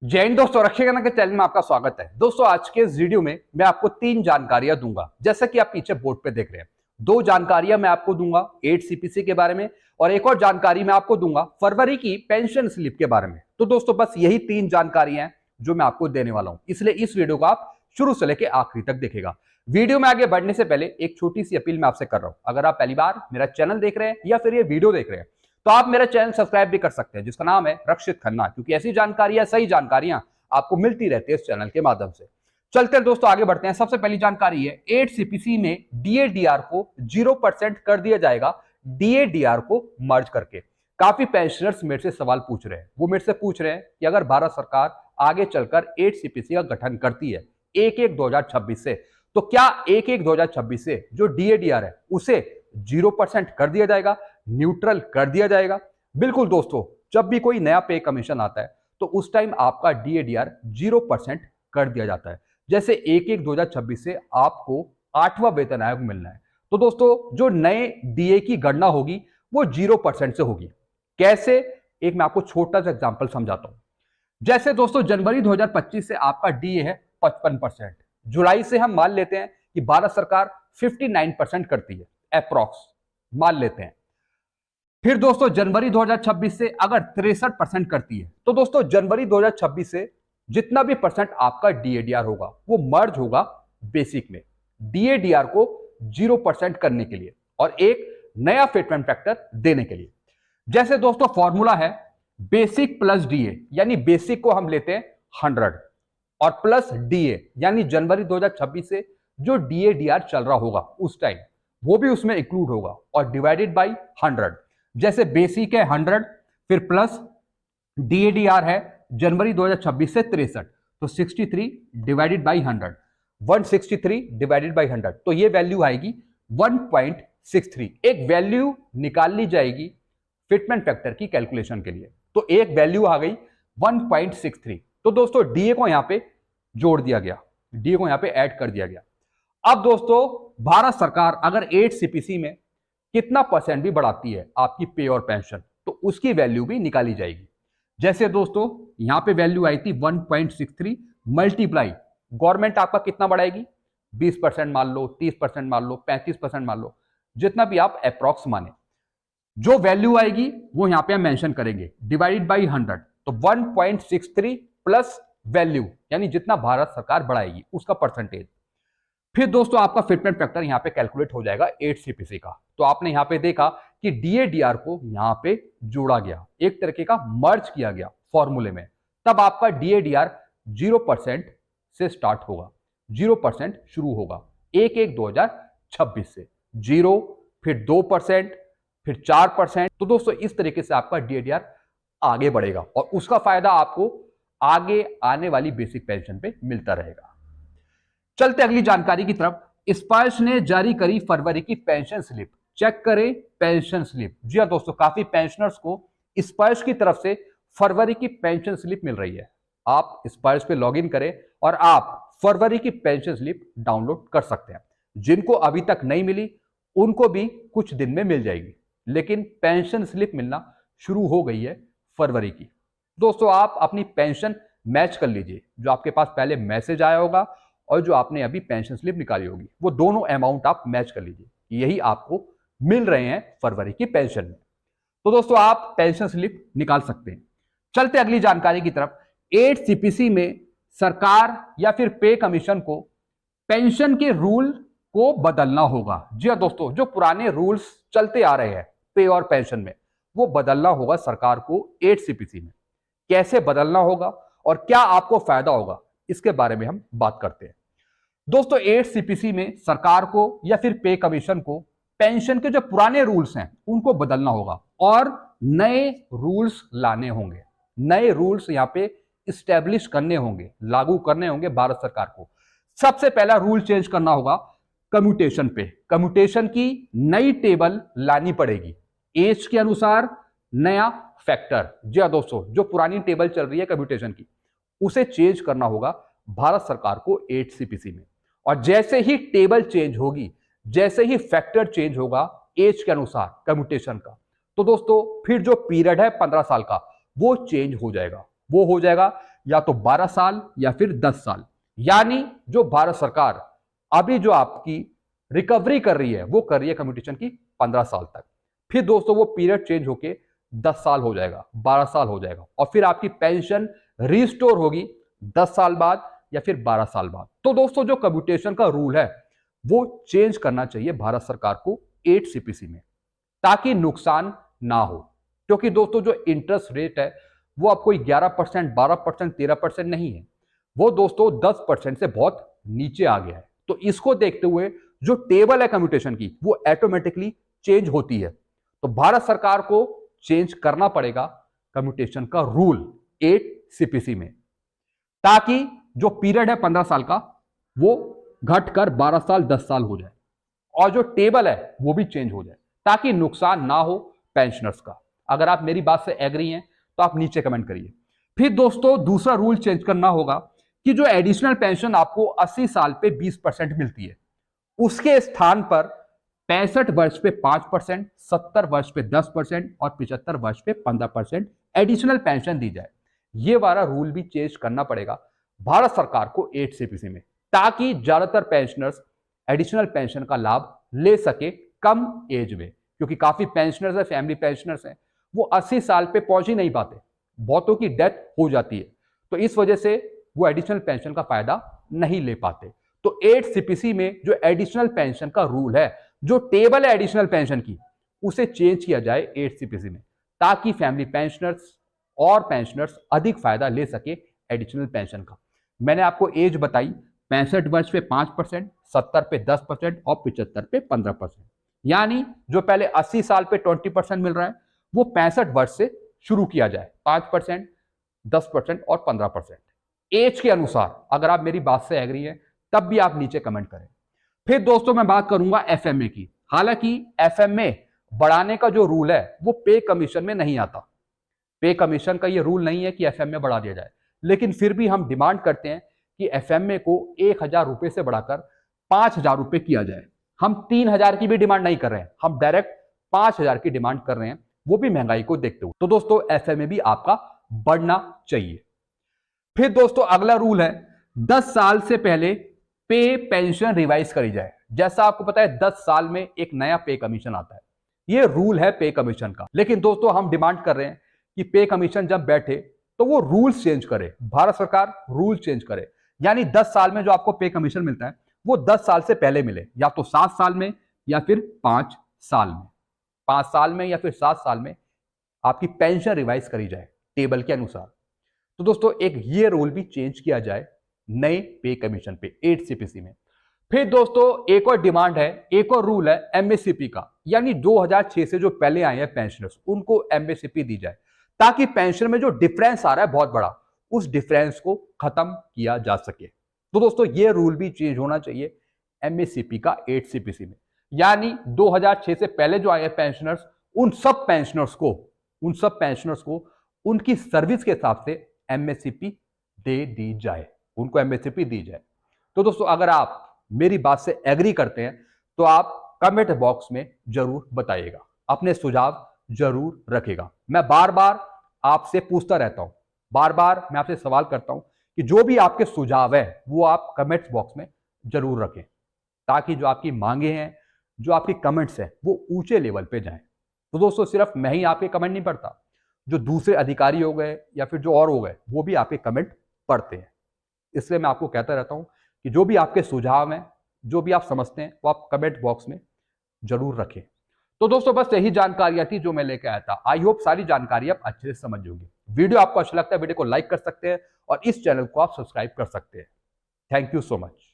जय हिंद दोस्तों, रक्षागणा के चैनल में आपका स्वागत है। दोस्तों आज के इस वीडियो में मैं आपको 3 जानकारियां दूंगा। जैसा कि आप पीछे बोर्ड पे देख रहे हैं, 2 जानकारियां मैं आपको दूंगा 8 सीपीसी के बारे में और एक और जानकारी मैं आपको दूंगा फरवरी की पेंशन स्लिप के बारे में। तो दोस्तों बस यही 3 जानकारियां हैं जो मैं आपको देने वाला हूं, इसलिए इस वीडियो को आप शुरू से लेकर आखिरी तक देखेगा। वीडियो में आगे बढ़ने से पहले एक छोटी सी अपील मैं आपसे कर रहा हूं। अगर आप पहली बार मेरा चैनल देख रहे हैं या फिर ये वीडियो देख रहे हैं तो आप मेरा चैनल सब्सक्राइब भी कर सकते हैं, जिसका नाम है रक्षित खन्ना, क्योंकि ऐसी जानकारियां, सही जानकारियां आपको मिलती रहती है इस चैनल के माध्यम से। चलते हैं दोस्तों, आगे बढ़ते हैं। सबसे पहली जानकारी है 8 सीपीसी में डीएडीआर को 0% कर दिया जाएगा, डीएडीआर को मर्ज करके। काफी पेंशनर्स मेरे से सवाल पूछ रहे हैं, वो मेरे से पूछ रहे हैं कि अगर भारत सरकार आगे चलकर 8 सीपीसी का गठन करती है 1/1/2026 से, तो क्या 1/1/2026 से जो डीएडीआर है उसे 0% कर दिया जाएगा, न्यूट्रल कर दिया जाएगा? बिल्कुल दोस्तों, जब भी कोई नया पे कमीशन आता है तो उस टाइम आपका डीएडीआर 0% कर दिया जाता है। जैसे 1/1/2026 से आपको 8वां वेतन आयोग मिलना है, तो दोस्तों जो नए डीए की गणना होगी वो 0% से होगी। कैसे? एक मैं आपको छोटा सा एग्जांपल समझाता हूं। जैसे दोस्तों जनवरी 2025 से आपका डीए है 55%, जुलाई से हम मान लेते हैं कि भारत सरकार 59% करती है, अप्रॉक्स मान लेते हैं। फिर दोस्तों जनवरी 2026 से अगर 63% करती है, तो दोस्तों जनवरी 2026 से जितना भी परसेंट आपका डीएडीआर होगा वो मर्ज होगा बेसिक में, डीएडीआर को 0% करने के लिए और एक नया फिटमेंट फैक्टर देने के लिए। जैसे दोस्तों फॉर्मूला है बेसिक प्लस डीए, यानी बेसिक को हम लेते हैं 100 और प्लस डीए, यानी जनवरी 2026 से जो डीएडीआर चल रहा होगा उस टाइम वो भी उसमें इंक्लूड होगा और डिवाइडेड बाई 100। जैसे बेसिक है 100, फिर प्लस डीएडीआर है जनवरी 2026 से 63, तो 63 डिवाइडेड बाई 100, 163 डिवाइडेड बाई 100, तो ये वैल्यू आएगी 1.63। एक वैल्यू निकाल ली जाएगी फिटमेंट फैक्टर की कैलकुलेशन के लिए, तो एक वैल्यू आ गई 1.63। तो दोस्तों डीए को यहां पे जोड़ दिया गया, डीए को यहां पे ऐड कर दिया गया। अब दोस्तों भारत सरकार अगर 8 सीपीसी में कितना परसेंट भी बढ़ाती है आपकी पे और पेंशन, तो उसकी वैल्यू भी निकाली जाएगी। जैसे दोस्तों यहां पे वैल्यू आई थी 1.63 मल्टीप्लाई, गवर्नमेंट आपका कितना बढ़ाएगी? 20% मान लो, 30% मान लो, 35% मान लो, जितना भी आप अप्रॉक्स माने, जो वैल्यू आएगी वो यहां पे हम मेंशन करेंगे, डिवाइडेड बाई 100, तो 1.63 प्लस वैल्यू, यानी जितना भारत सरकार बढ़ाएगी उसका परसेंटेज। फिर दोस्तों आपका फिटमेंट फैक्टर यहां पे कैलकुलेट हो जाएगा 8 सीपीसी का। तो आपने यहां पे देखा कि डीएडीआर को यहां पे जोड़ा गया, एक तरीके का मर्ज किया गया फॉर्मूले में, तब आपका डीएडीआर 0% से स्टार्ट होगा, 0% शुरू होगा 1/1/2026 से, 0, फिर 2%, फिर 4%। तो दोस्तों इस तरीके से आपका डीएडीआर आगे बढ़ेगा और उसका फायदा आपको आगे आने वाली बेसिक पेंशन पे मिलता रहेगा। चलते अगली जानकारी की तरफ। स्पर्श ने जारी करी फरवरी की पेंशन स्लिप, चेक करें पेंशन स्लिप। जी हाँ दोस्तों, काफी पेंशनर्स को स्पर्श की तरफ से फरवरी की पेंशन स्लिप मिल रही है। आप स्पर्श पे लॉगिन करें और आप फरवरी की पेंशन स्लिप डाउनलोड कर सकते हैं। जिनको अभी तक नहीं मिली उनको भी कुछ दिन में मिल जाएगी, लेकिन पेंशन स्लिप मिलना शुरू हो गई है फरवरी की। दोस्तों आप अपनी पेंशन मैच कर लीजिए, जो आपके पास पहले मैसेज आया होगा और जो आपने अभी पेंशन स्लिप निकाली होगी, वो दोनों अमाउंट आप मैच कर लीजिए, यही आपको मिल रहे हैं फरवरी की पेंशन में। तो दोस्तों आप पेंशन स्लिप निकाल सकते हैं। चलते अगली जानकारी की तरफ। 8 सीपीसी में सरकार या फिर पे कमीशन को पेंशन के रूल को बदलना होगा। जी हाँ दोस्तों, जो पुराने रूल्स चलते आ रहे हैं पे और पेंशन में, वो बदलना होगा सरकार को 8 सीपीसी में। कैसे बदलना होगा और क्या आपको फायदा होगा, इसके बारे में हम बात करते हैं। दोस्तों 8 सीपीसी में सरकार को या फिर पे कमीशन को पेंशन के जो पुराने रूल्स हैं उनको बदलना होगा और नए रूल्स लाने होंगे। नए रूल्स यहां पे स्टैब्लिश करने होंगे, लागू करने होंगे भारत सरकार को। सबसे पहला रूल चेंज करना होगा कम्यूटेशन पे। कम्यूटेशन की नई टेबल लानी पड़ेगी, एज के अनुसार नया फैक्टर। जी हाँ दोस्तों, जो पुरानी टेबल चल रही है कम्यूटेशन की, उसे चेंज करना होगा भारत सरकार को 8 सीपीसी में। और जैसे ही टेबल चेंज होगी, जैसे ही फैक्टर चेंज होगा एज के अनुसार कम्यूटेशन का, तो दोस्तों फिर जो पीरियड है 15 साल का, वो चेंज हो जाएगा। वो हो जाएगा या तो 12 साल या फिर 10 साल। यानी जो भारत सरकार अभी जो आपकी रिकवरी कर रही है वो कर रही है कम्यूटेशन की 15 साल तक। फिर दोस्तों वो पीरियड चेंज होके 10 साल हो जाएगा, 12 साल हो जाएगा और फिर आपकी पेंशन रिस्टोर होगी 10 साल बाद या फिर 12 साल बाद। तो दोस्तों जो कम्यूटेशन का रूल है वो चेंज करना चाहिए भारत सरकार को 8 सीपीसी में, ताकि नुकसान ना हो। क्योंकि दोस्तों जो इंटरेस्ट रेट है वो अब कोई 11%, 12%, 13% नहीं है, वो दोस्तों 10% से बहुत नीचे आ गया है। तो इसको देखते हुए जो टेबल है कम्यूटेशन की वो ऑटोमेटिकली चेंज होती है। तो भारत सरकार को चेंज करना पड़ेगा कम्यूटेशन का रूल 8 सीपीसी में, ताकि जो पीरियड है 15 साल का वो घटकर 12 साल 10 साल हो जाए और जो टेबल है वो भी चेंज हो जाए, ताकि नुकसान ना हो पेंशनर्स का। अगर आप मेरी बात से एग्री हैं तो आप नीचे कमेंट करिए। फिर दोस्तों दूसरा रूल चेंज करना होगा कि जो एडिशनल पेंशन आपको 80 साल पे 20% मिलती है, उसके स्थान पर 65 वर्ष पे 5%, 70 वर्ष पे 10% और 75 वर्ष पे 15% एडिशनल पेंशन दी जाए। ये वाला रूल भी चेंज करना पड़ेगा भारत सरकार को 8 सीपीसी में, ताकि ज्यादातर पेंशनर्स एडिशनल पेंशन का लाभ ले सके कम एज में। क्योंकि काफी पेंशनर्स है, फैमिली पेंशनर्स हैं, वो 80 साल पे पहुंच ही नहीं पाते, बहुतों की डेथ हो जाती है, तो इस वजह से वो एडिशनल पेंशन का फायदा नहीं ले पाते। तो 8 सीपीसी में जो एडिशनल पेंशन का रूल है, जो टेबल है एडिशनल पेंशन की, उसे चेंज किया जाए 8 सीपीसी में, ताकि फैमिली पेंशनर्स और पेंशनर्स अधिक फायदा ले सके एडिशनल पेंशन का। मैंने आपको एज बताई, 65 वर्ष पे 5%, 70 पे 10% और 75 पे 15%। यानी जो पहले 80 साल पे 20% मिल रहा है वो 65 वर्ष से शुरू किया जाए, 5%, 10% और 15% एज के अनुसार। अगर आप मेरी बात से एग्री हैं तब भी आप नीचे कमेंट करें। फिर दोस्तों मैं बात करूंगा एफएमए की। हालांकि एफएमए बढ़ाने का जो रूल है वो पे कमीशन में नहीं आता, पे कमीशन का ये रूल नहीं है कि एफएमए बढ़ा दिया जाए, लेकिन फिर भी हम डिमांड करते हैं कि एफएमए को 1000 रुपए से बढ़ाकर 5000 रुपए किया जाए। हम 3000 की भी डिमांड नहीं कर रहे हैं, हम डायरेक्ट 5000 की डिमांड कर रहे हैं, वो भी महंगाई को देखते हुए। तो दोस्तों एफएमए भी आपका बढ़ना चाहिए। फिर दोस्तों अगला रूल है 10 साल से पहले पे पेंशन रिवाइज करी जाए। जैसा आपको पता है 10 साल में एक नया पे कमीशन आता है, ये रूल है पे कमीशन का। लेकिन दोस्तों हम डिमांड कर रहे हैं कि पे कमीशन जब बैठे तो वो रूल्स चेंज करे, भारत सरकार रूल चेंज करे। यानी 10 साल में जो आपको पे कमीशन मिलता है वो 10 साल से पहले मिले, या तो 7 साल में या फिर 5 साल में। 5 साल में या फिर 7 साल में आपकी पेंशन रिवाइज करी जाए टेबल के अनुसार। तो दोस्तों एक ये रूल भी चेंज किया जाए नए पे कमीशन पे 8 सीपीसी में। फिर दोस्तों एक और डिमांड है, एक और रूल है एमएससीपी का। यानी 2006 से जो पहले आए हैं पेंशनर्स, उनको एमएससीपी दी जाए, ताकि पेंशन में जो डिफरेंस आ रहा है बहुत बड़ा, उस डिफरेंस को खत्म किया जा सके। तो दोस्तों ये रूल भी चेंज होना चाहिए एमएससीपी का 8 सीपीसी में। यानी 2006 से पहले जो आए हैं पेंशनर्स, उन सब पेंशनर्स को उनकी सर्विस के हिसाब से एमएससीपी दे दी जाए, उनको एमएससीपी दी जाए। तो दोस्तों अगर आप मेरी बात से एग्री करते हैं तो आप कमेंट बॉक्स में जरूर बताइएगा, अपने सुझाव जरूर रखेगा। मैं बार बार आपसे पूछता रहता हूं, बार बार मैं आपसे सवाल करता हूं कि जो भी आपके सुझाव है वो आप कमेंट्स बॉक्स में जरूर रखें, ताकि जो आपकी मांगे हैं, जो आपकी कमेंट्स हैं, वो ऊंचे लेवल पे जाएं। तो दोस्तों सिर्फ मैं ही आपके कमेंट नहीं पढ़ता, जो दूसरे अधिकारी हो गए या फिर जो और हो गए वो भी आपके कमेंट पढ़ते हैं। इसलिए मैं आपको कहता रहता हूं कि जो भी आपके सुझाव हैं, जो भी आप समझते हैं, वो आप कमेंट बॉक्स में जरूर रखें। तो दोस्तों बस यही जानकारियां थी जो मैं लेकर आया था। आई होप सारी जानकारी आप अच्छे से समझ होंगे। वीडियो आपको अच्छा लगता है, वीडियो को लाइक कर सकते हैं और इस चैनल को आप सब्सक्राइब कर सकते हैं। Thank you so much.